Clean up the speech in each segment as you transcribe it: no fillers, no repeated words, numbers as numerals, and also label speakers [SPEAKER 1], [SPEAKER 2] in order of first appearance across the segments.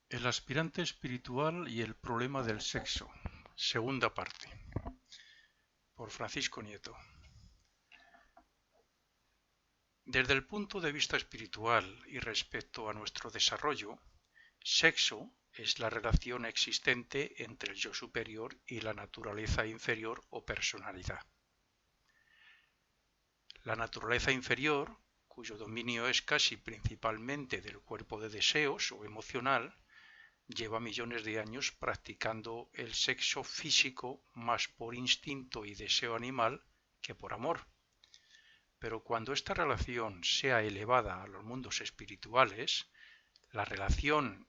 [SPEAKER 1] El aspirante espiritual y el problema del sexo. Segunda parte. Por Francisco Nieto. Desde el punto de vista espiritual y respecto a nuestro desarrollo, sexo es la relación existente entre el yo superior y la naturaleza inferior o personalidad. La naturaleza inferior, cuyo dominio es casi principalmente del cuerpo de deseos o emocional, lleva millones de años practicando el sexo físico más por instinto y deseo animal que por amor. Pero cuando esta relación sea elevada a los mundos espirituales, la relación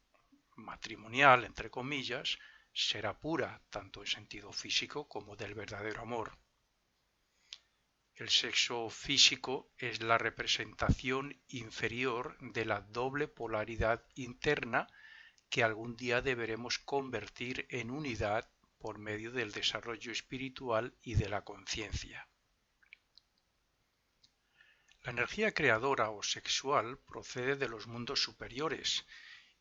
[SPEAKER 1] matrimonial, entre comillas, será pura, tanto en sentido físico como del verdadero amor. El sexo físico es la representación inferior de la doble polaridad interna que algún día deberemos convertir en unidad por medio del desarrollo espiritual y de la conciencia. La energía creadora o sexual procede de los mundos superiores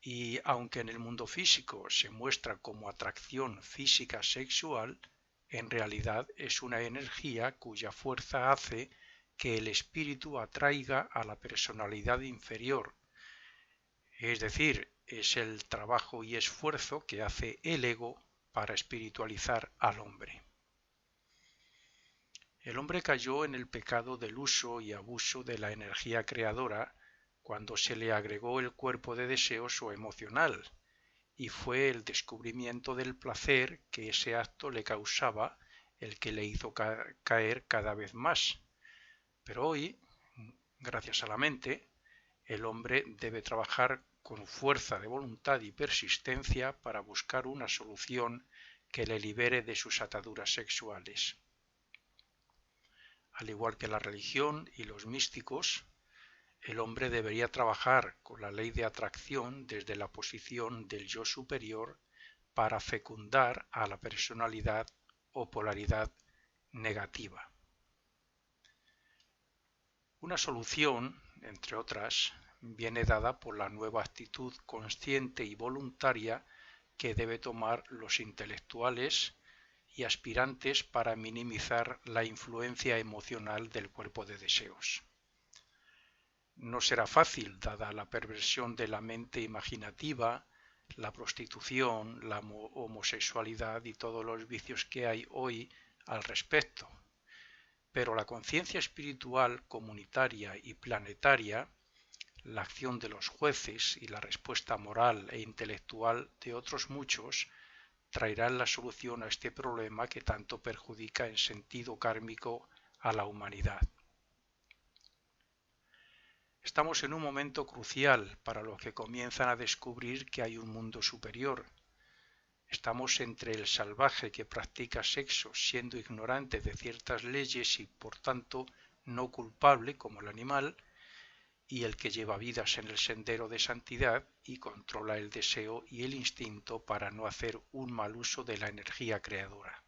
[SPEAKER 1] y, aunque en el mundo físico se muestra como atracción física sexual, en realidad es una energía cuya fuerza hace que el espíritu atraiga a la personalidad inferior, es decir, es el trabajo y esfuerzo que hace el ego para espiritualizar al hombre. El hombre cayó en el pecado del uso y abuso de la energía creadora cuando se le agregó el cuerpo de deseos o emocional, y fue el descubrimiento del placer que ese acto le causaba el que le hizo caer cada vez más. Pero hoy, gracias a la mente, el hombre debe trabajar con fuerza de voluntad y persistencia para buscar una solución que le libere de sus ataduras sexuales. Al igual que la religión y los místicos, el hombre debería trabajar con la ley de atracción desde la posición del yo superior para fecundar a la personalidad o polaridad negativa. Una solución, entre otras, viene dada por la nueva actitud consciente y voluntaria que debe tomar los intelectuales y aspirantes para minimizar la influencia emocional del cuerpo de deseos. No será fácil, dada la perversión de la mente imaginativa, la prostitución, la homosexualidad y todos los vicios que hay hoy al respecto. Pero la conciencia espiritual, comunitaria y planetaria, la acción de los jueces y la respuesta moral e intelectual de otros muchos traerán la solución a este problema que tanto perjudica en sentido kármico a la humanidad. Estamos en un momento crucial para los que comienzan a descubrir que hay un mundo superior. Estamos entre el salvaje que practica sexo siendo ignorante de ciertas leyes y por tanto no culpable como el animal, y el que lleva vidas en el sendero de santidad y controla el deseo y el instinto para no hacer un mal uso de la energía creadora.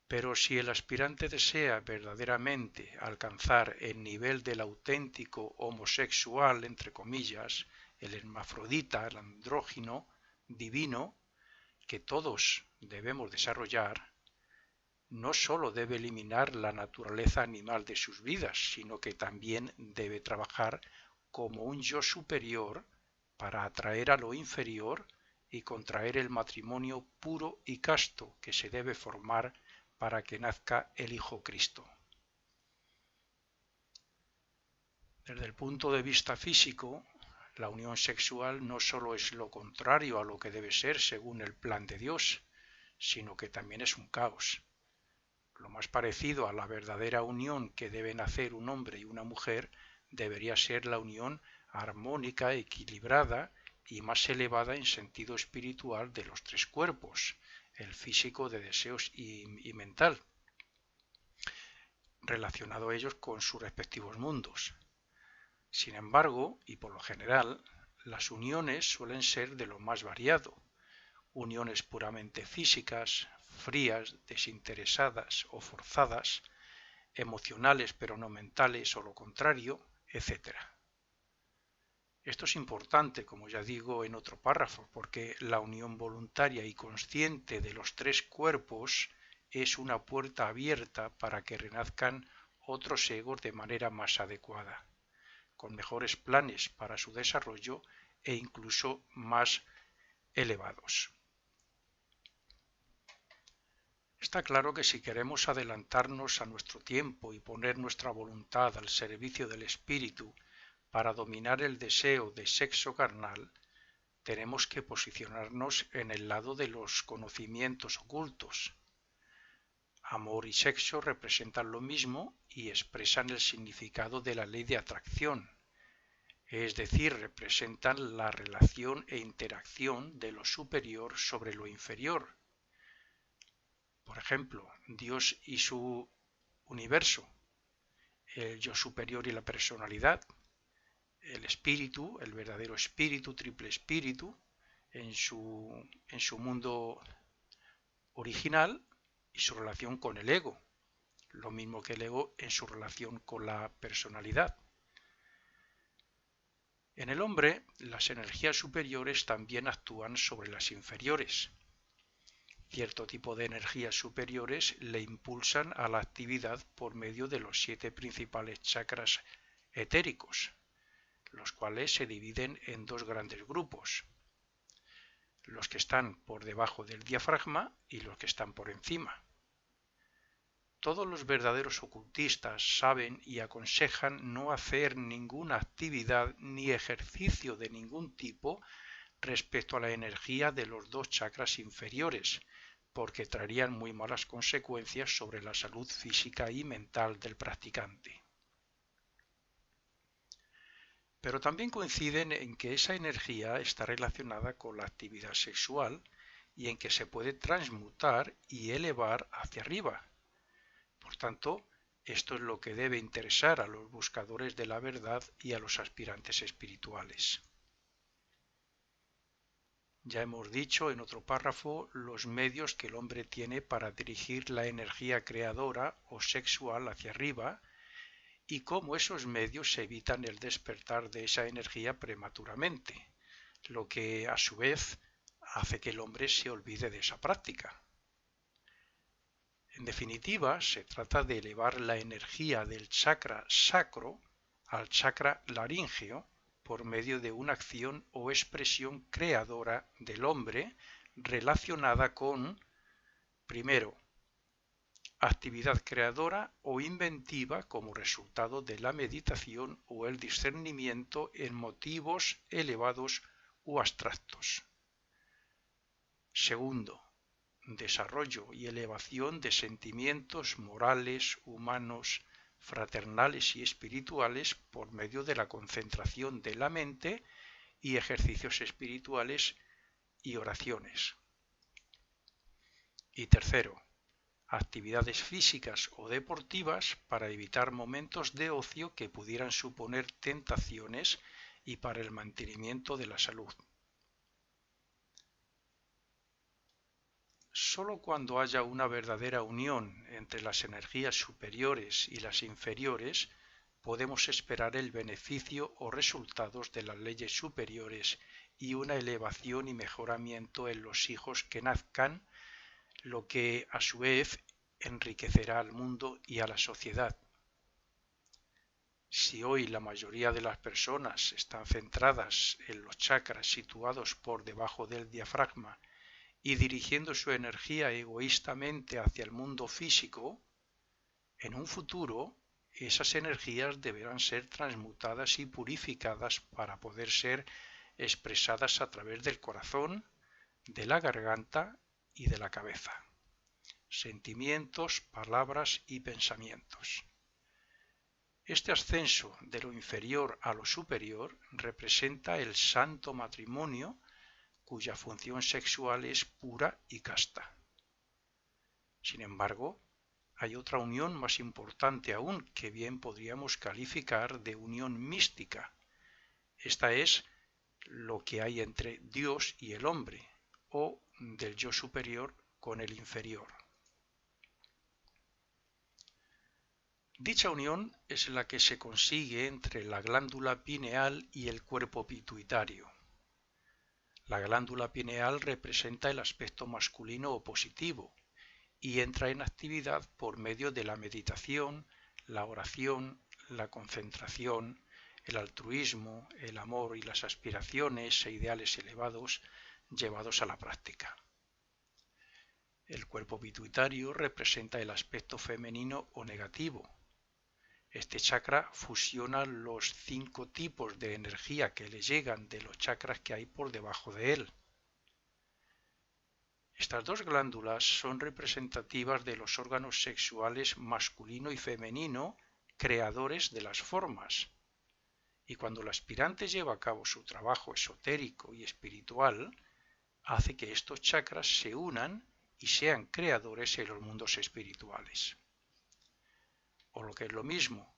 [SPEAKER 1] Pero si el aspirante desea verdaderamente alcanzar el nivel del auténtico homosexual, entre comillas, el hermafrodita, el andrógino, divino, que todos debemos desarrollar, no sólo debe eliminar la naturaleza animal de sus vidas, sino que también debe trabajar como un yo superior para atraer a lo inferior y contraer el matrimonio puro y casto que se debe formar para que nazca el Hijo Cristo. Desde el punto de vista físico, la unión sexual no sólo es lo contrario a lo que debe ser según el plan de Dios, sino que también es un caos. Lo más parecido a la verdadera unión que deben hacer un hombre y una mujer debería ser la unión armónica, equilibrada y más elevada en sentido espiritual de los tres cuerpos, el físico, de deseos y mental, relacionado ellos con sus respectivos mundos. Sin embargo, y por lo general, las uniones suelen ser de lo más variado, uniones puramente físicas, frías, desinteresadas o forzadas, emocionales pero no mentales o lo contrario, etc. Esto es importante, como ya digo en otro párrafo, porque la unión voluntaria y consciente de los tres cuerpos es una puerta abierta para que renazcan otros egos de manera más adecuada, con mejores planes para su desarrollo e incluso más elevados. Está claro que si queremos adelantarnos a nuestro tiempo y poner nuestra voluntad al servicio del espíritu para dominar el deseo de sexo carnal, tenemos que posicionarnos en el lado de los conocimientos ocultos. Amor y sexo representan lo mismo y expresan el significado de la ley de atracción, es decir, representan la relación e interacción de lo superior sobre lo inferior. Por ejemplo, Dios y su universo, el yo superior y la personalidad, el espíritu, el verdadero espíritu, triple espíritu, en su mundo original y su relación con el ego, lo mismo que el ego en su relación con la personalidad. En el hombre, las energías superiores también actúan sobre las inferiores. Cierto tipo de energías superiores le impulsan a la actividad por medio de los 7 principales chakras etéricos, los cuales se dividen en 2 grandes grupos, los que están por debajo del diafragma y los que están por encima. Todos los verdaderos ocultistas saben y aconsejan no hacer ninguna actividad ni ejercicio de ningún tipo respecto a la energía de los 2 chakras inferiores, porque traerían muy malas consecuencias sobre la salud física y mental del practicante. Pero también coinciden en que esa energía está relacionada con la actividad sexual y en que se puede transmutar y elevar hacia arriba. Por tanto, esto es lo que debe interesar a los buscadores de la verdad y a los aspirantes espirituales. Ya hemos dicho en otro párrafo los medios que el hombre tiene para dirigir la energía creadora o sexual hacia arriba y cómo esos medios evitan el despertar de esa energía prematuramente, lo que a su vez hace que el hombre se olvide de esa práctica. En definitiva, se trata de elevar la energía del chakra sacro al chakra laríngeo por medio de una acción o expresión creadora del hombre relacionada con, primero, actividad creadora o inventiva como resultado de la meditación o el discernimiento en motivos elevados u abstractos. Segundo, desarrollo y elevación de sentimientos morales, humanos, fraternales y espirituales por medio de la concentración de la mente y ejercicios espirituales y oraciones. Y tercero, actividades físicas o deportivas para evitar momentos de ocio que pudieran suponer tentaciones y para el mantenimiento de la salud. Solo cuando haya una verdadera unión entre las energías superiores y las inferiores podemos esperar el beneficio o resultados de las leyes superiores y una elevación y mejoramiento en los hijos que nazcan, lo que a su vez enriquecerá al mundo y a la sociedad. Si hoy la mayoría de las personas están centradas en los chakras situados por debajo del diafragma y dirigiendo su energía egoístamente hacia el mundo físico, en un futuro esas energías deberán ser transmutadas y purificadas para poder ser expresadas a través del corazón, de la garganta y de la cabeza. Sentimientos, palabras y pensamientos. Este ascenso de lo inferior a lo superior representa el santo matrimonio cuya función sexual es pura y casta. Sin embargo, hay otra unión más importante aún que bien podríamos calificar de unión mística. Esta es lo que hay entre Dios y el hombre, o del yo superior con el inferior. Dicha unión es la que se consigue entre la glándula pineal y el cuerpo pituitario. La glándula pineal representa el aspecto masculino o positivo y entra en actividad por medio de la meditación, la oración, la concentración, el altruismo, el amor y las aspiraciones e ideales elevados llevados a la práctica. El cuerpo pituitario representa el aspecto femenino o negativo. Este chakra fusiona los 5 tipos de energía que le llegan de los chakras que hay por debajo de él. Estas dos glándulas son representativas de los órganos sexuales masculino y femenino, creadores de las formas. Y cuando el aspirante lleva a cabo su trabajo esotérico y espiritual, hace que estos chakras se unan y sean creadores en los mundos espirituales. O lo que es lo mismo,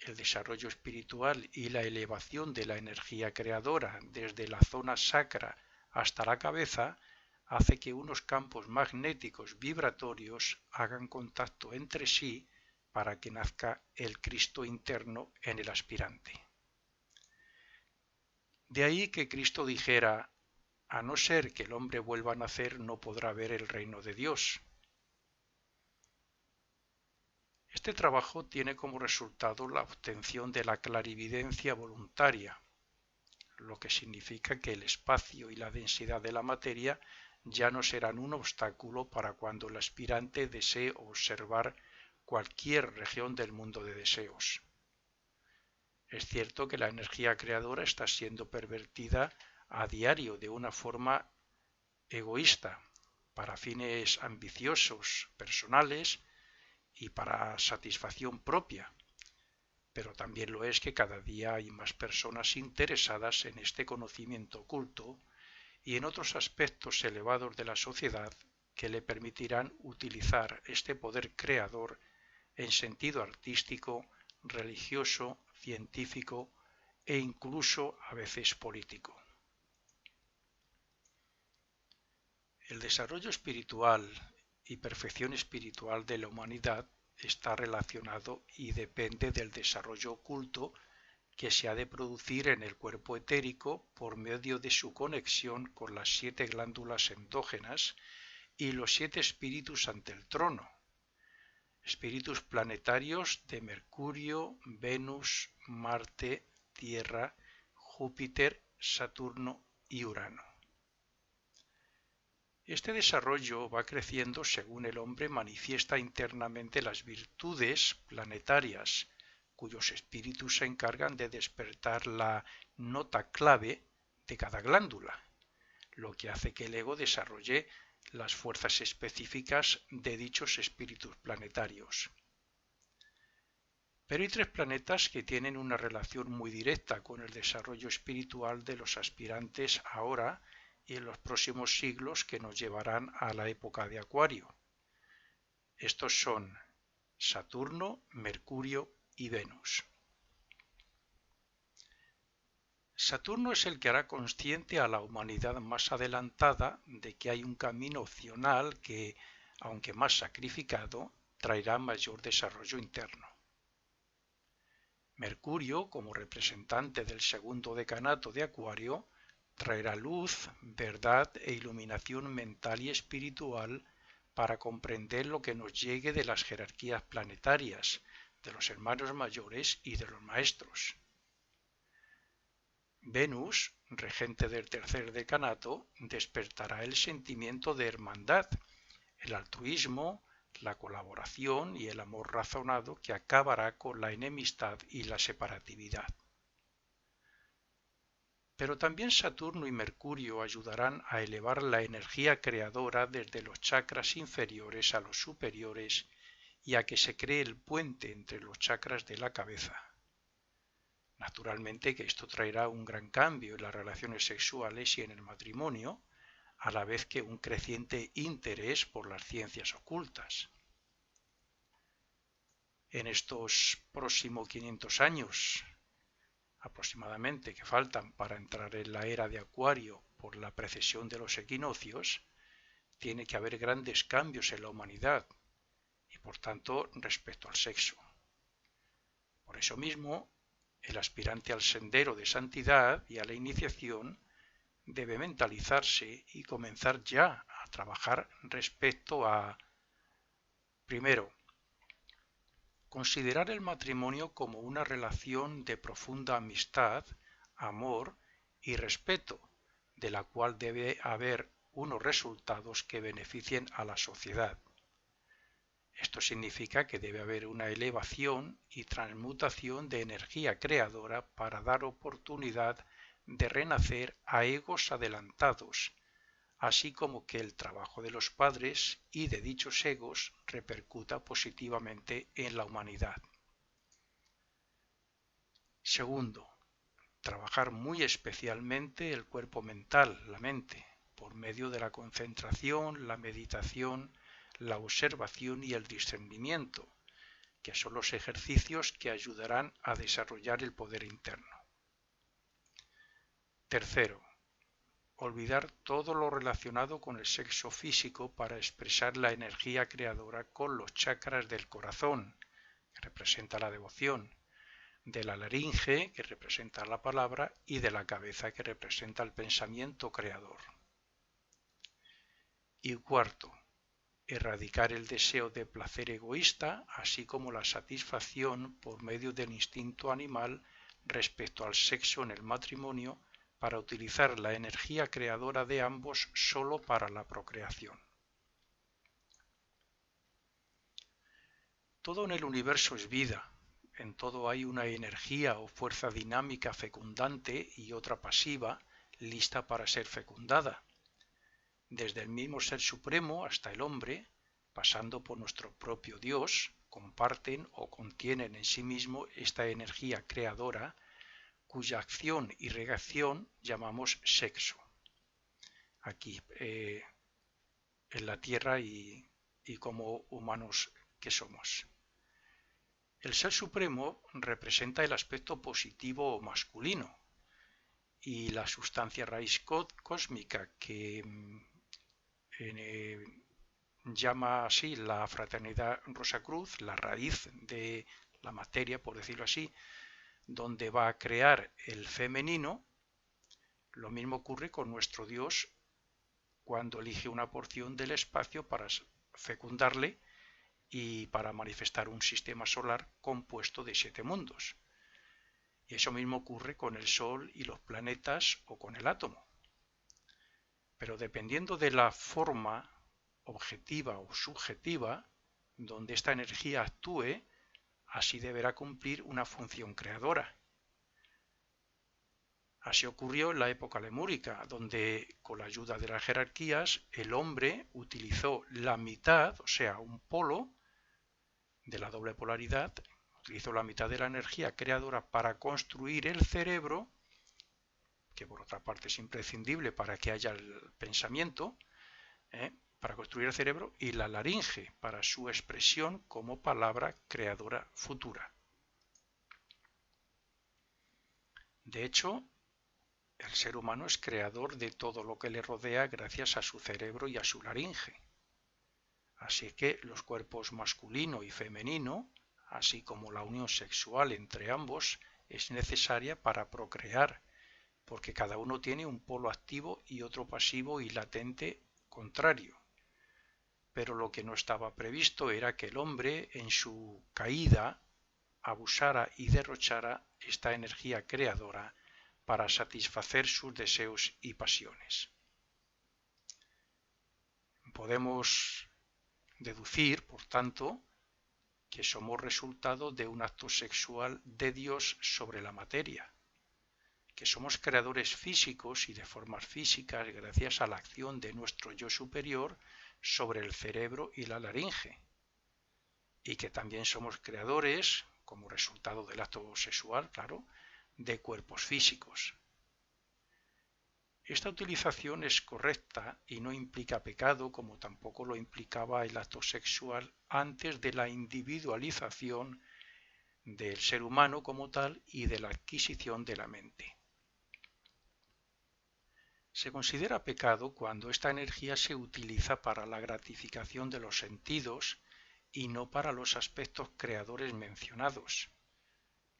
[SPEAKER 1] el desarrollo espiritual y la elevación de la energía creadora desde la zona sacra hasta la cabeza hace que unos campos magnéticos vibratorios hagan contacto entre sí para que nazca el Cristo interno en el aspirante. De ahí que Cristo dijera: a no ser que el hombre vuelva a nacer, no podrá ver el reino de Dios. Este trabajo tiene como resultado la obtención de la clarividencia voluntaria, lo que significa que el espacio y la densidad de la materia ya no serán un obstáculo para cuando el aspirante desee observar cualquier región del mundo de deseos. Es cierto que la energía creadora está siendo pervertida a diario de una forma egoísta, para fines ambiciosos, personales y para satisfacción propia, pero también lo es que cada día hay más personas interesadas en este conocimiento oculto y en otros aspectos elevados de la sociedad que le permitirán utilizar este poder creador en sentido artístico, religioso, científico e incluso a veces político. El desarrollo espiritual y perfección espiritual de la humanidad está relacionado y depende del desarrollo oculto que se ha de producir en el cuerpo etérico por medio de su conexión con las 7 glándulas endógenas y los 7 espíritus ante el trono, espíritus planetarios de Mercurio, Venus, Marte, Tierra, Júpiter, Saturno y Urano. Este desarrollo va creciendo según el hombre manifiesta internamente las virtudes planetarias, cuyos espíritus se encargan de despertar la nota clave de cada glándula, lo que hace que el ego desarrolle las fuerzas específicas de dichos espíritus planetarios. Pero hay 3 planetas que tienen una relación muy directa con el desarrollo espiritual de los aspirantes ahora y en los próximos siglos que nos llevarán a la época de Acuario. Estos son Saturno, Mercurio y Venus. Saturno es el que hará consciente a la humanidad más adelantada de que hay un camino opcional que, aunque más sacrificado, traerá mayor desarrollo interno. Mercurio, como representante del segundo decanato de Acuario, traerá luz, verdad e iluminación mental y espiritual para comprender lo que nos llegue de las jerarquías planetarias, de los hermanos mayores y de los maestros. Venus, regente del tercer decanato, despertará el sentimiento de hermandad, el altruismo, la colaboración y el amor razonado que acabará con la enemistad y la separatividad. Pero también Saturno y Mercurio ayudarán a elevar la energía creadora desde los chakras inferiores a los superiores y a que se cree el puente entre los chakras de la cabeza. Naturalmente que esto traerá un gran cambio en las relaciones sexuales y en el matrimonio, a la vez que un creciente interés por las ciencias ocultas. En estos próximos 500 años, aproximadamente, que faltan para entrar en la era de Acuario por la precesión de los equinoccios, tiene que haber grandes cambios en la humanidad y por tanto respecto al sexo. Por eso mismo, el aspirante al sendero de santidad y a la iniciación debe mentalizarse y comenzar ya a trabajar respecto a, primero, considerar el matrimonio como una relación de profunda amistad, amor y respeto, de la cual debe haber unos resultados que beneficien a la sociedad. Esto significa que debe haber una elevación y transmutación de energía creadora para dar oportunidad de renacer a egos adelantados, así como que el trabajo de los padres y de dichos egos repercuta positivamente en la humanidad. Segundo, trabajar muy especialmente el cuerpo mental, la mente, por medio de la concentración, la meditación, la observación y el discernimiento, que son los ejercicios que ayudarán a desarrollar el poder interno. Tercero, olvidar todo lo relacionado con el sexo físico para expresar la energía creadora con los chakras del corazón, que representa la devoción, de la laringe, que representa la palabra, y de la cabeza, que representa el pensamiento creador. Y cuarto, erradicar el deseo de placer egoísta, así como la satisfacción por medio del instinto animal respecto al sexo en el matrimonio, para utilizar la energía creadora de ambos solo para la procreación. Todo en el universo es vida, en todo hay una energía o fuerza dinámica fecundante y otra pasiva, lista para ser fecundada. Desde el mismo Ser Supremo hasta el hombre, pasando por nuestro propio Dios, comparten o contienen en sí mismo esta energía creadora, cuya acción y reacción llamamos sexo, aquí en la Tierra y como humanos que somos. El Ser Supremo representa el aspecto positivo masculino y la sustancia raíz cósmica que llama así la Fraternidad Rosacruz, la raíz de la materia, por decirlo así, donde va a crear el femenino. Lo mismo ocurre con nuestro Dios cuando elige una porción del espacio para fecundarle y para manifestar un sistema solar compuesto de 7 mundos. Y eso mismo ocurre con el Sol y los planetas o con el átomo. Pero dependiendo de la forma objetiva o subjetiva donde esta energía actúe, así deberá cumplir una función creadora. Así ocurrió en la época lemúrica, donde con la ayuda de las jerarquías el hombre utilizó la mitad, o sea, un polo de la doble polaridad, utilizó la mitad de la energía creadora para construir el cerebro, que por otra parte es imprescindible para que haya el pensamiento, para construir el cerebro, y la laringe para su expresión como palabra creadora futura. De hecho, el ser humano es creador de todo lo que le rodea gracias a su cerebro y a su laringe. Así que los cuerpos masculino y femenino, así como la unión sexual entre ambos, es necesaria para procrear, porque cada uno tiene un polo activo y otro pasivo y latente contrario. Pero lo que no estaba previsto era que el hombre, en su caída, abusara y derrochara esta energía creadora para satisfacer sus deseos y pasiones. Podemos deducir, por tanto, que somos resultado de un acto sexual de Dios sobre la materia, que somos creadores físicos y de formas físicas gracias a la acción de nuestro yo superior sobre el cerebro y la laringe, y que también somos creadores, como resultado del acto sexual, claro, de cuerpos físicos. Esta utilización es correcta y no implica pecado, como tampoco lo implicaba el acto sexual antes de la individualización del ser humano como tal y de la adquisición de la mente. Se considera pecado cuando esta energía se utiliza para la gratificación de los sentidos y no para los aspectos creadores mencionados.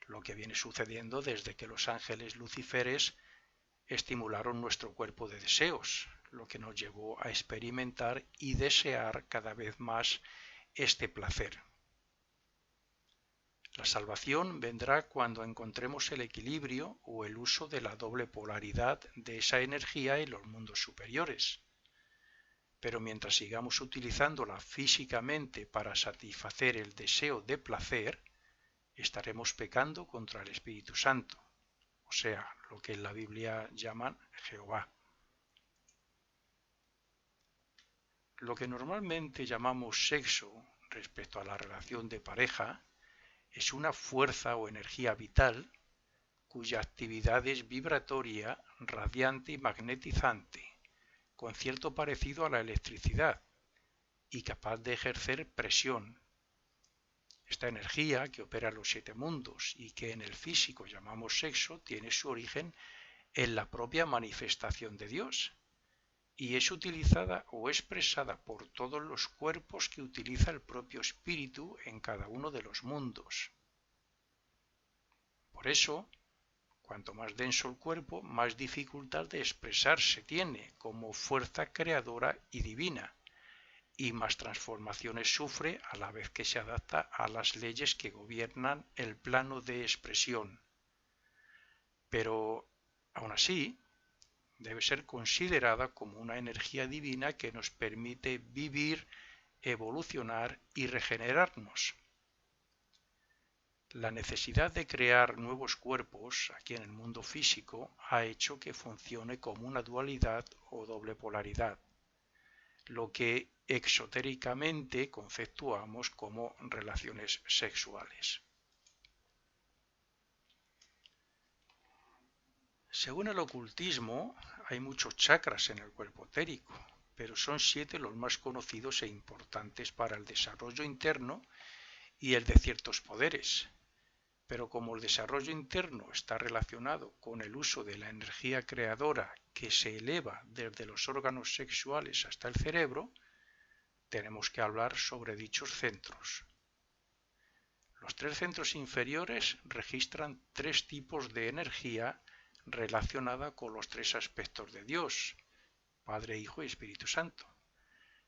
[SPEAKER 1] lo que viene sucediendo desde que los ángeles lucíferes estimularon nuestro cuerpo de deseos, lo que nos llevó a experimentar y desear cada vez más este placer. La salvación vendrá cuando encontremos el equilibrio o el uso de la doble polaridad de esa energía en los mundos superiores. Pero mientras sigamos utilizándola físicamente para satisfacer el deseo de placer, estaremos pecando contra el Espíritu Santo, o sea, lo que en la Biblia llaman Jehová. Lo que normalmente llamamos sexo respecto a la relación de pareja es una fuerza o energía vital cuya actividad es vibratoria, radiante y magnetizante, con cierto parecido a la electricidad y capaz de ejercer presión. Esta energía que opera en los 7 mundos y que en el físico llamamos sexo tiene su origen en la propia manifestación de Dios y es utilizada o expresada por todos los cuerpos que utiliza el propio espíritu en cada uno de los mundos. Por eso, cuanto más denso el cuerpo, más dificultad de expresarse tiene como fuerza creadora y divina, y más transformaciones sufre a la vez que se adapta a las leyes que gobiernan el plano de expresión. Pero, aún así, debe ser considerada como una energía divina que nos permite vivir, evolucionar y regenerarnos. La necesidad de crear nuevos cuerpos aquí en el mundo físico ha hecho que funcione como una dualidad o doble polaridad, lo que exotéricamente conceptuamos como relaciones sexuales. Según el ocultismo, hay muchos chakras en el cuerpo etérico, pero son 7 los más conocidos e importantes para el desarrollo interno y el de ciertos poderes. Pero como el desarrollo interno está relacionado con el uso de la energía creadora que se eleva desde los órganos sexuales hasta el cerebro, tenemos que hablar sobre dichos centros. Los 3 centros inferiores registran 3 tipos de energía relacionada con los 3 aspectos de Dios, Padre, Hijo y Espíritu Santo,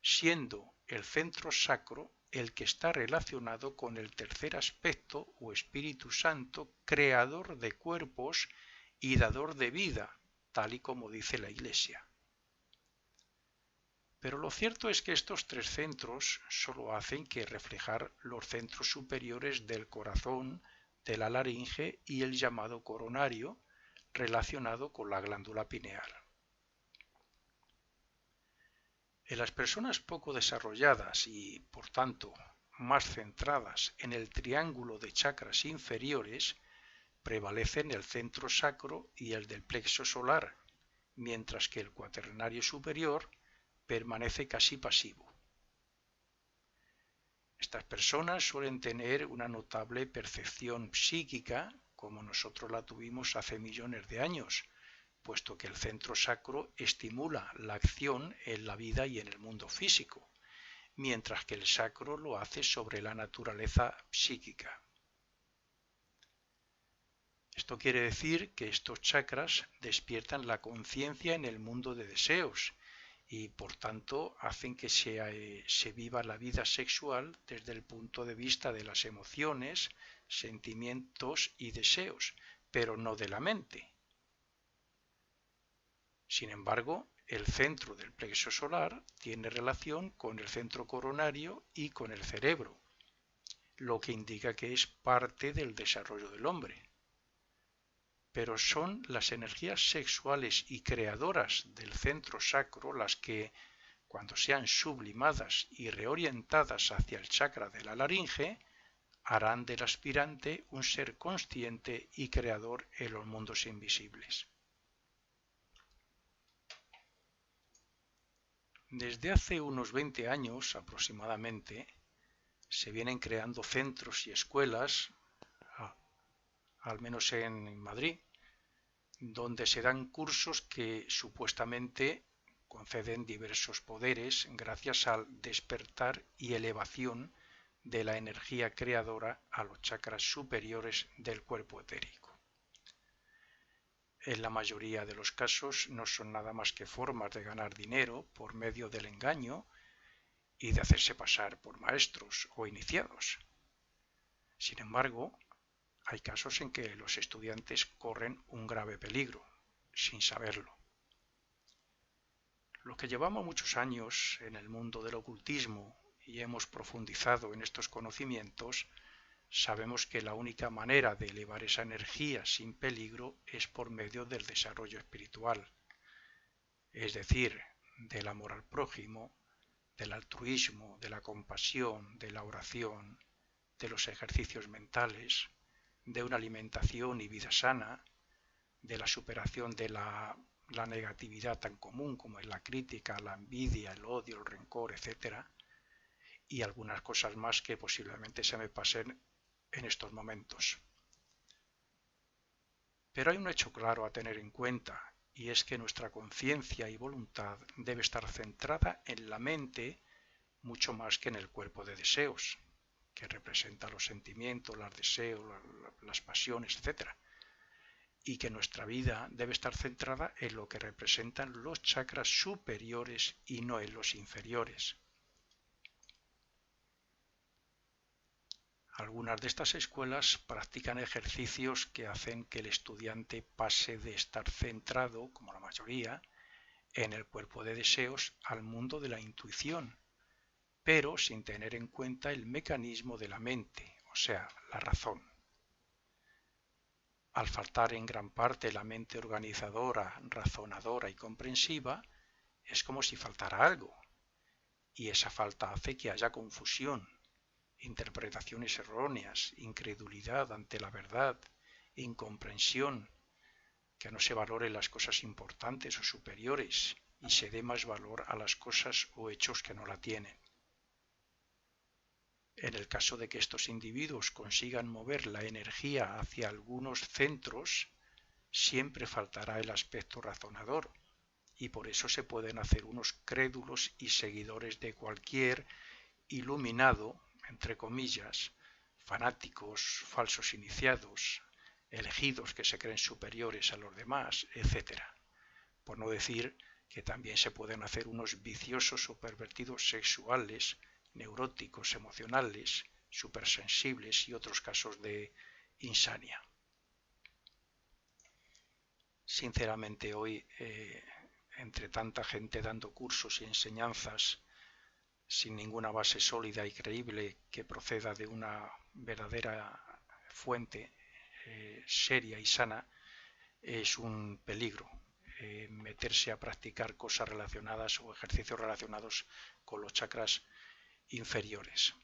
[SPEAKER 1] siendo el centro sacro el que está relacionado con el tercer aspecto o Espíritu Santo, creador de cuerpos y dador de vida, tal y como dice la Iglesia. Pero lo cierto es que estos 3 centros solo hacen que reflejar los centros superiores del corazón, de la laringe y el llamado coronario, relacionado con la glándula pineal. En las personas poco desarrolladas y, por tanto, más centradas en el triángulo de chakras inferiores, prevalecen el centro sacro y el del plexo solar, mientras que el cuaternario superior permanece casi pasivo. Estas personas suelen tener una notable percepción psíquica, como nosotros la tuvimos hace millones de años, puesto que el centro sacro estimula la acción en la vida y en el mundo físico, mientras que el sacro lo hace sobre la naturaleza psíquica. Esto quiere decir que estos chakras despiertan la conciencia en el mundo de deseos y, por tanto, hacen que se viva la vida sexual desde el punto de vista de las emociones, sentimientos y deseos, pero no de la mente. Sin embargo, el centro del plexo solar tiene relación con el centro coronario y con el cerebro, lo que indica que es parte del desarrollo del hombre. Pero son las energías sexuales y creadoras del centro sacro las que, cuando sean sublimadas y reorientadas hacia el chakra de la laringe, harán del aspirante un ser consciente y creador en los mundos invisibles. Desde hace unos 20 años aproximadamente se vienen creando centros y escuelas, al menos en Madrid, donde se dan cursos que supuestamente conceden diversos poderes gracias al despertar y elevación de la energía creadora a los chakras superiores del cuerpo etérico. En la mayoría de los casos no son nada más que formas de ganar dinero por medio del engaño y de hacerse pasar por maestros o iniciados. Sin embargo, hay casos en que los estudiantes corren un grave peligro, sin saberlo. Los que llevamos muchos años en el mundo del ocultismo y hemos profundizado en estos conocimientos, sabemos que la única manera de elevar esa energía sin peligro es por medio del desarrollo espiritual, es decir, del amor al prójimo, del altruismo, de la compasión, de la oración, de los ejercicios mentales, de una alimentación y vida sana, de la superación de la negatividad tan común como es la crítica, la envidia, el odio, el rencor, etc. Y algunas cosas más que posiblemente se me pasen en estos momentos. Pero hay un hecho claro a tener en cuenta, y es que nuestra conciencia y voluntad debe estar centrada en la mente mucho más que en el cuerpo de deseos, que representa los sentimientos, los deseos, las pasiones, etc. Y que nuestra vida debe estar centrada en lo que representan los chakras superiores y no en los inferiores. Algunas de estas escuelas practican ejercicios que hacen que el estudiante pase de estar centrado, como la mayoría, en el cuerpo de deseos al mundo de la intuición, pero sin tener en cuenta el mecanismo de la mente, o sea, la razón. Al faltar en gran parte la mente organizadora, razonadora y comprensiva, es como si faltara algo, y esa falta hace que haya confusión, interpretaciones erróneas, incredulidad ante la verdad, incomprensión, que no se valoren las cosas importantes o superiores y se dé más valor a las cosas o hechos que no la tienen. En el caso de que estos individuos consigan mover la energía hacia algunos centros, siempre faltará el aspecto razonador, y por eso se pueden hacer unos crédulos y seguidores de cualquier iluminado, entre comillas, fanáticos, falsos iniciados, elegidos que se creen superiores a los demás, etc. Por no decir que también se pueden hacer unos viciosos o pervertidos sexuales, neuróticos, emocionales, supersensibles y otros casos de insania. Sinceramente hoy, entre tanta gente dando cursos y enseñanzas sin ninguna base sólida y creíble que proceda de una verdadera fuente seria y sana, es un peligro meterse a practicar cosas relacionadas o ejercicios relacionados con los chakras inferiores.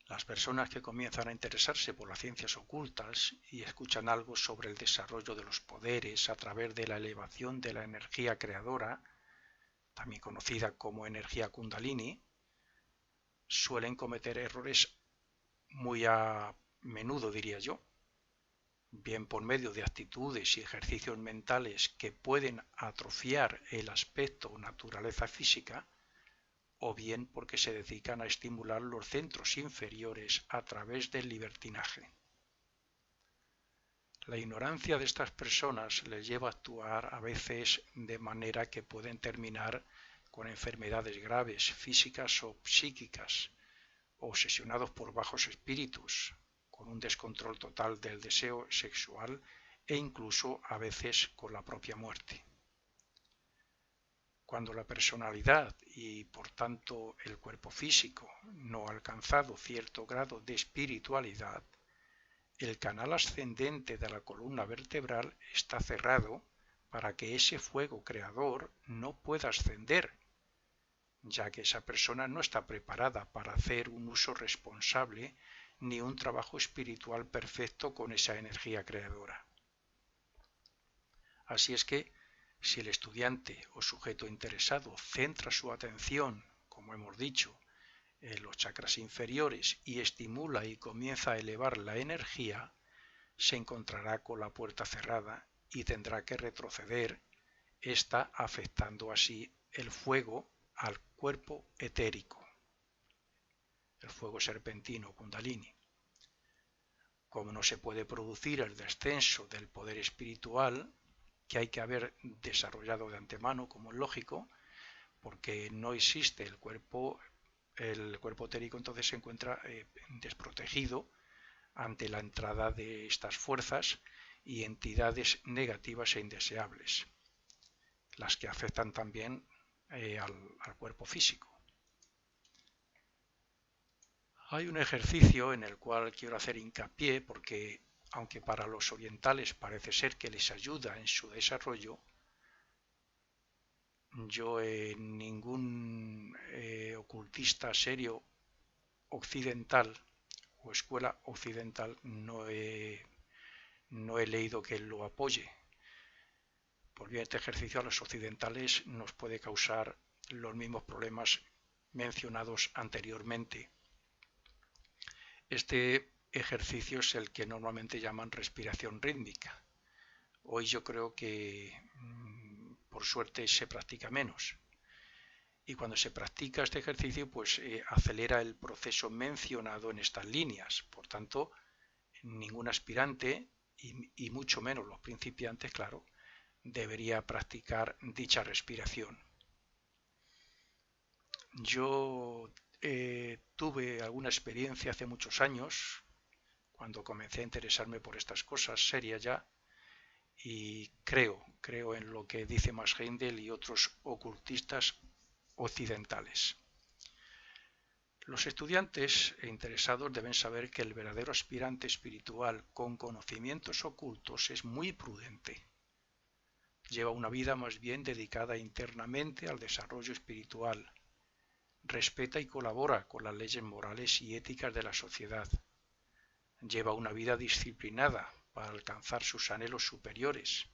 [SPEAKER 1] Las personas que comienzan a interesarse por las ciencias ocultas y escuchan algo sobre el desarrollo de los poderes a través de la elevación de la energía creadora, también conocida como energía Kundalini, suelen cometer errores muy a menudo, diría yo, bien por medio de actitudes y ejercicios mentales que pueden atrofiar el aspecto o naturaleza física, o bien porque se dedican a estimular los centros inferiores a través del libertinaje. La ignorancia de estas personas les lleva a actuar a veces de manera que pueden terminar con enfermedades graves, físicas o psíquicas, obsesionados por bajos espíritus, con un descontrol total del deseo sexual e incluso a veces con la propia muerte. Cuando la personalidad y por tanto el cuerpo físico no ha alcanzado cierto grado de espiritualidad, el canal ascendente de la columna vertebral está cerrado para que ese fuego creador no pueda ascender, ya que esa persona no está preparada para hacer un uso responsable ni un trabajo espiritual perfecto con esa energía creadora. Así es que, si el estudiante o sujeto interesado centra su atención, como hemos dicho, en los chakras inferiores y estimula y comienza a elevar la energía, se encontrará con la puerta cerrada y tendrá que retroceder, esta afectando así el fuego al cuerpo etérico. el fuego serpentino Kundalini. Como no se puede producir el descenso del poder espiritual, que hay que haber desarrollado de antemano, como es lógico, porque no existe el cuerpo etérico, entonces se encuentra desprotegido ante la entrada de estas fuerzas y entidades negativas e indeseables, las que afectan también al cuerpo físico. Hay un ejercicio en el cual quiero hacer hincapié porque, aunque para los orientales parece ser que les ayuda en su desarrollo, yo ningún ocultista serio occidental o escuela occidental no he leído que lo apoye. Por bien, este ejercicio a los occidentales nos puede causar los mismos problemas mencionados anteriormente. Este ejercicio es el que normalmente llaman respiración rítmica. Hoy yo creo que por suerte se practica menos. Y cuando se practica este ejercicio, pues acelera el proceso mencionado en estas líneas. Por tanto, ningún aspirante, y mucho menos los principiantes, claro, debería practicar dicha respiración. Yo tuve alguna experiencia hace muchos años, cuando comencé a interesarme por estas cosas serias ya, y creo en lo que dice Max Heindel y otros ocultistas occidentales. Los estudiantes e interesados deben saber que el verdadero aspirante espiritual con conocimientos ocultos es muy prudente. Lleva una vida más bien dedicada internamente al desarrollo espiritual. Respeta y colabora con las leyes morales y éticas de la sociedad. Lleva una vida disciplinada para alcanzar sus anhelos superiores,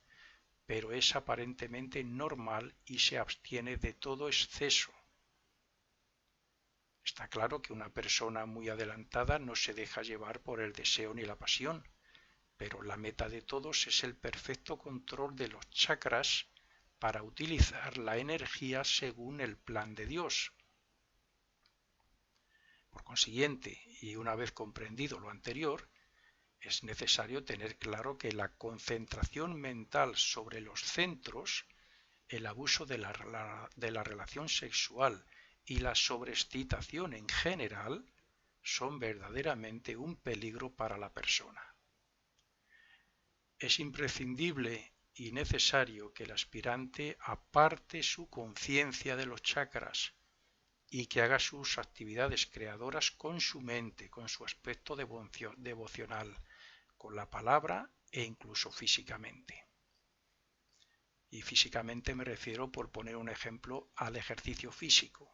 [SPEAKER 1] pero es aparentemente normal y se abstiene de todo exceso. Está claro que una persona muy adelantada no se deja llevar por el deseo ni la pasión, pero la meta de todos es el perfecto control de los chakras para utilizar la energía según el plan de Dios. Por consiguiente, y una vez comprendido lo anterior, es necesario tener claro que la concentración mental sobre los centros, el abuso de la relación sexual y la sobreexcitación en general son verdaderamente un peligro para la persona. Es imprescindible y necesario que el aspirante aparte su conciencia de los chakras y que haga sus actividades creadoras con su mente, con su aspecto devocional, con la palabra e incluso físicamente. Y físicamente me refiero, por poner un ejemplo, al ejercicio físico.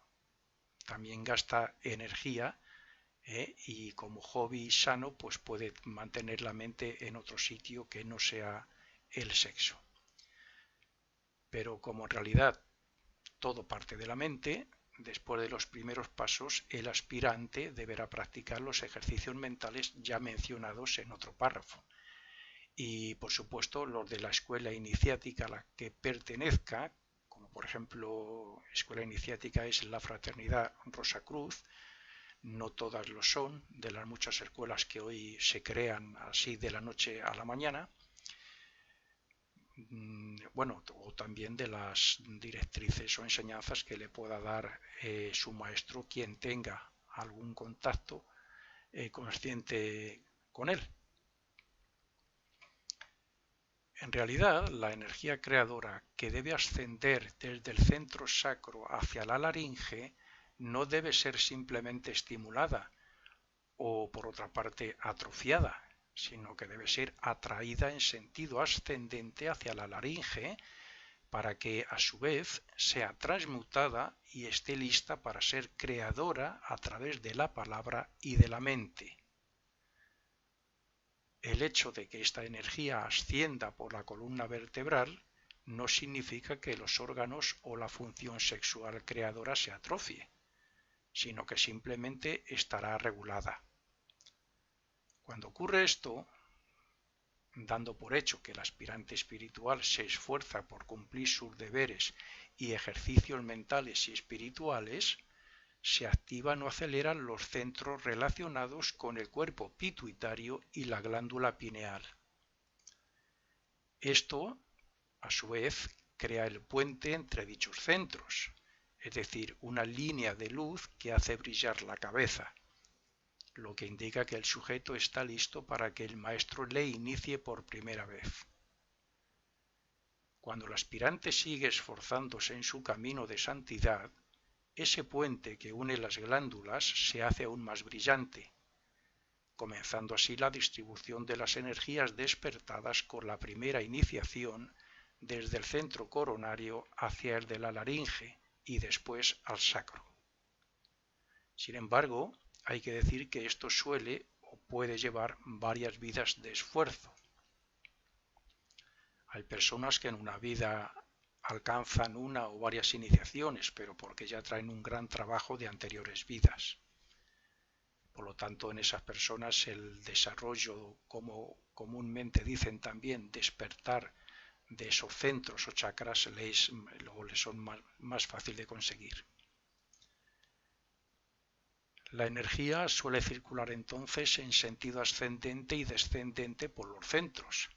[SPEAKER 1] También gasta energía y como hobby sano pues puede mantener la mente en otro sitio que no sea el sexo. Pero como en realidad todo parte de la mente, después de los primeros pasos el aspirante deberá practicar los ejercicios mentales ya mencionados en otro párrafo. Y por supuesto los de la escuela iniciática a la que pertenezca, como por ejemplo escuela iniciática es la Fraternidad Rosacruz, no todas lo son, de las muchas escuelas que hoy se crean así de la noche a la mañana, bueno, o también de las directrices o enseñanzas que le pueda dar su maestro, quien tenga algún contacto consciente con él. En realidad, la energía creadora que debe ascender desde el centro sacro hacia la laringe no debe ser simplemente estimulada o, por otra parte, atrofiada, sino que debe ser atraída en sentido ascendente hacia la laringe para que, a su vez, sea transmutada y esté lista para ser creadora a través de la palabra y de la mente. El hecho de que esta energía ascienda por la columna vertebral no significa que los órganos o la función sexual creadora se atrofie, sino que simplemente estará regulada. Cuando ocurre esto, dando por hecho que el aspirante espiritual se esfuerza por cumplir sus deberes y ejercicios mentales y espirituales, se activan o aceleran los centros relacionados con el cuerpo pituitario y la glándula pineal. Esto, a su vez, crea el puente entre dichos centros, es decir, una línea de luz que hace brillar la cabeza, lo que indica que el sujeto está listo para que el maestro le inicie por primera vez. Cuando el aspirante sigue esforzándose en su camino de santidad, ese puente que une las glándulas se hace aún más brillante, comenzando así la distribución de las energías despertadas con la primera iniciación desde el centro coronario hacia el de la laringe y después al sacro. Sin embargo, hay que decir que esto suele o puede llevar varias vidas de esfuerzo. Hay personas que en una vida alcanzan una o varias iniciaciones, pero porque ya traen un gran trabajo de anteriores vidas. Por lo tanto, en esas personas el desarrollo, como comúnmente dicen también, despertar de esos centros o chakras les son más fácil de conseguir. La energía suele circular entonces en sentido ascendente y descendente por los centros.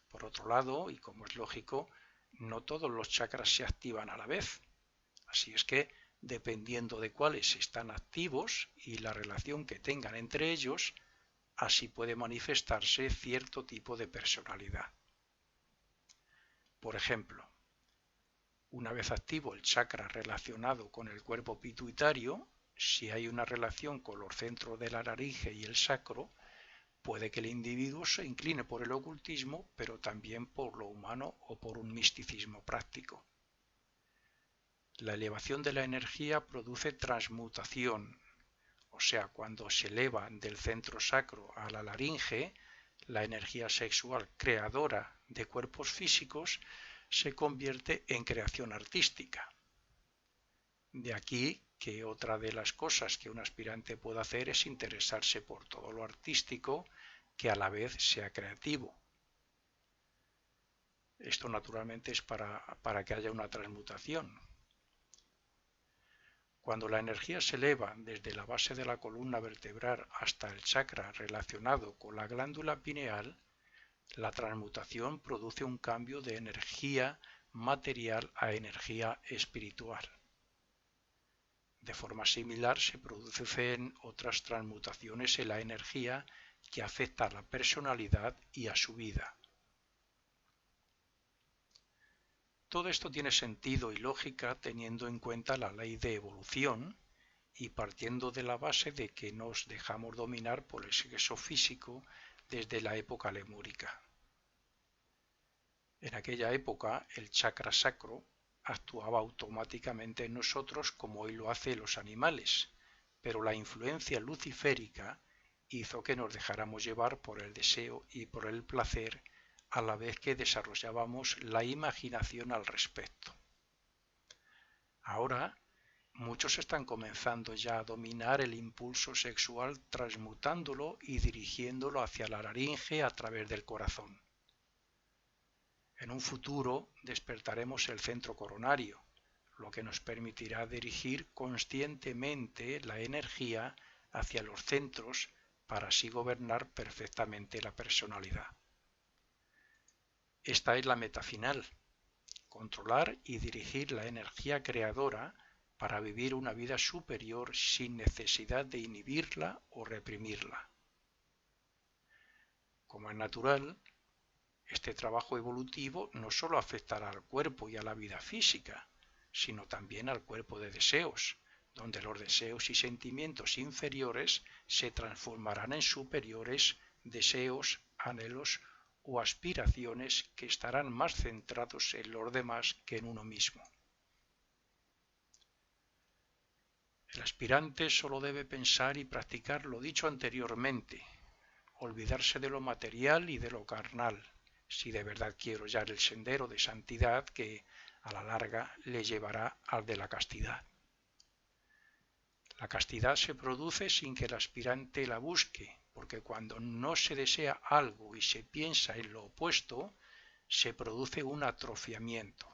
[SPEAKER 1] Por otro lado, y como es lógico, no todos los chakras se activan a la vez. Así es que, dependiendo de cuáles están activos y la relación que tengan entre ellos, así puede manifestarse cierto tipo de personalidad. Por ejemplo, una vez activo el chakra relacionado con el cuerpo pituitario, si hay una relación con los centros de la laringe y el sacro, puede que el individuo se incline por el ocultismo, pero también por lo humano o por un misticismo práctico. La elevación de la energía produce transmutación, o sea, cuando se eleva del centro sacro a la laringe, la energía sexual creadora de cuerpos físicos se convierte en creación artística. De aquí que otra de las cosas que un aspirante puede hacer es interesarse por todo lo artístico que a la vez sea creativo. Esto naturalmente es para que haya una transmutación. Cuando la energía se eleva desde la base de la columna vertebral hasta el chakra relacionado con la glándula pineal, la transmutación produce un cambio de energía material a energía espiritual. De forma similar se producen otras transmutaciones en la energía que afecta a la personalidad y a su vida. Todo esto tiene sentido y lógica teniendo en cuenta la ley de evolución y partiendo de la base de que nos dejamos dominar por el sexo físico desde la época lemúrica. En aquella época el chakra sacro actuaba automáticamente en nosotros como hoy lo hace los animales, pero la influencia luciférica hizo que nos dejáramos llevar por el deseo y por el placer a la vez que desarrollábamos la imaginación al respecto. Ahora, muchos están comenzando ya a dominar el impulso sexual transmutándolo y dirigiéndolo hacia la laringe a través del corazón. En un futuro despertaremos el centro coronario, lo que nos permitirá dirigir conscientemente la energía hacia los centros para así gobernar perfectamente la personalidad. Esta es la meta final, controlar y dirigir la energía creadora para vivir una vida superior sin necesidad de inhibirla o reprimirla. Como es natural, este trabajo evolutivo no solo afectará al cuerpo y a la vida física, sino también al cuerpo de deseos, donde los deseos y sentimientos inferiores se transformarán en superiores deseos, anhelos o aspiraciones que estarán más centrados en los demás que en uno mismo. El aspirante solo debe pensar y practicar lo dicho anteriormente, olvidarse de lo material y de lo carnal, si de verdad quiere hallar el sendero de santidad que, a la larga, le llevará al de la castidad. La castidad se produce sin que el aspirante la busque, porque cuando no se desea algo y se piensa en lo opuesto, se produce un atrofiamiento.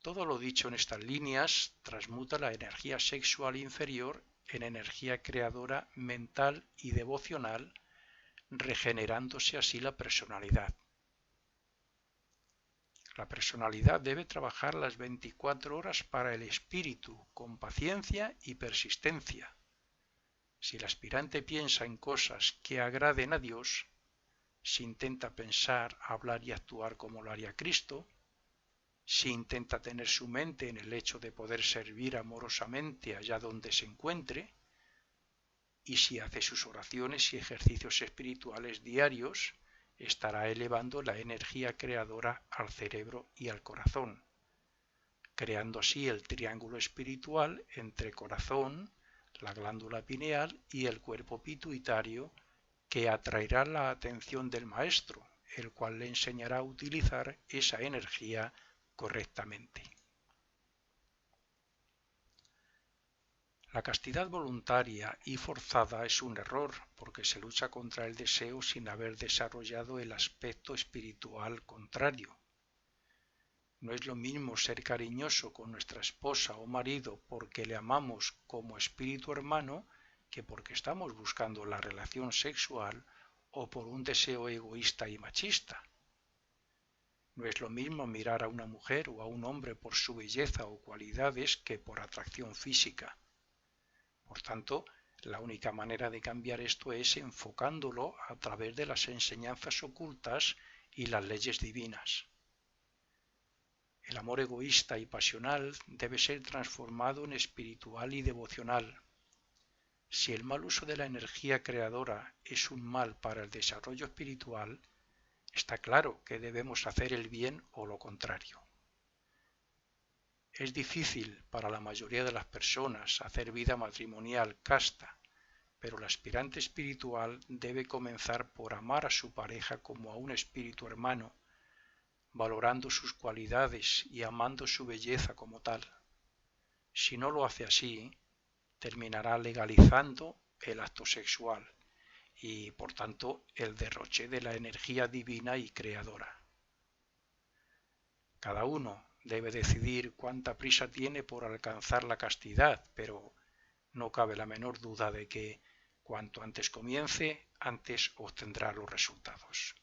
[SPEAKER 1] Todo lo dicho en estas líneas transmuta la energía sexual inferior en energía creadora mental y devocional, regenerándose así la personalidad. La personalidad debe trabajar las 24 horas para el espíritu, con paciencia y persistencia. Si el aspirante piensa en cosas que agraden a Dios, si intenta pensar, hablar y actuar como lo haría Cristo, si intenta tener su mente en el hecho de poder servir amorosamente allá donde se encuentre, y si hace sus oraciones y ejercicios espirituales diarios, estará elevando la energía creadora al cerebro y al corazón, creando así el triángulo espiritual entre corazón, la glándula pineal y el cuerpo pituitario, que atraerá la atención del maestro, el cual le enseñará a utilizar esa energía correctamente. La castidad voluntaria y forzada es un error porque se lucha contra el deseo sin haber desarrollado el aspecto espiritual contrario. No es lo mismo ser cariñoso con nuestra esposa o marido porque le amamos como espíritu hermano que porque estamos buscando la relación sexual o por un deseo egoísta y machista. No es lo mismo mirar a una mujer o a un hombre por su belleza o cualidades que por atracción física. Por tanto, la única manera de cambiar esto es enfocándolo a través de las enseñanzas ocultas y las leyes divinas. El amor egoísta y pasional debe ser transformado en espiritual y devocional. Si el mal uso de la energía creadora es un mal para el desarrollo espiritual, está claro que debemos hacer el bien o lo contrario. Es difícil para la mayoría de las personas hacer vida matrimonial casta, pero el aspirante espiritual debe comenzar por amar a su pareja como a un espíritu hermano, valorando sus cualidades y amando su belleza como tal. Si no lo hace así, terminará legalizando el acto sexual y, por tanto, el derroche de la energía divina y creadora. Cada uno debe decidir cuánta prisa tiene por alcanzar la castidad, pero no cabe la menor duda de que cuanto antes comience, antes obtendrá los resultados.